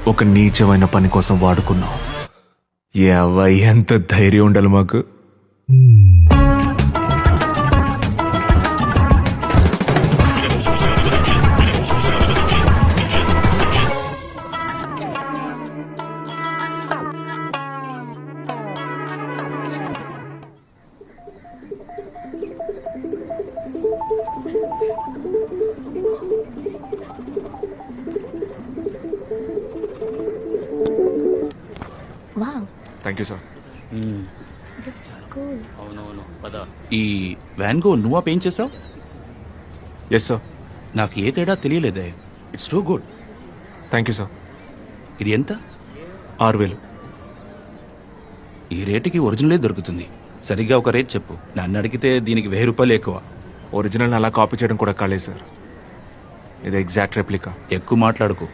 ఒక నీచమైన పని కోసం వాడుకున్నావు. ఎంత ధైర్యం ఉండాలి మాకు. Wow, thank you sir. this is cool. అవునవును పద. ఈ వ్యాన్గో నువ్వా పెయింట్ చేసావు? Yes sir. నాకు ఏ తేడా తెలియలేదే. It's too good. Thank you sir. ఇది ఎంత? 6,000. ఈ రేటుకి ఒరిజినలే దొరుకుతుంది. సరిగ్గా ఒక రేట్ చెప్పు. నన్ను అడిగితే దీనికి 1000 రూపాయలు ఎక్కువ. ఒరిజినల్ అలా కాపీ చేయడం కూడా కాలేదు సార్. ఇది ఎగ్జాక్ట్ రెప్లికా. ఎక్కువ మాట్లాడుకో.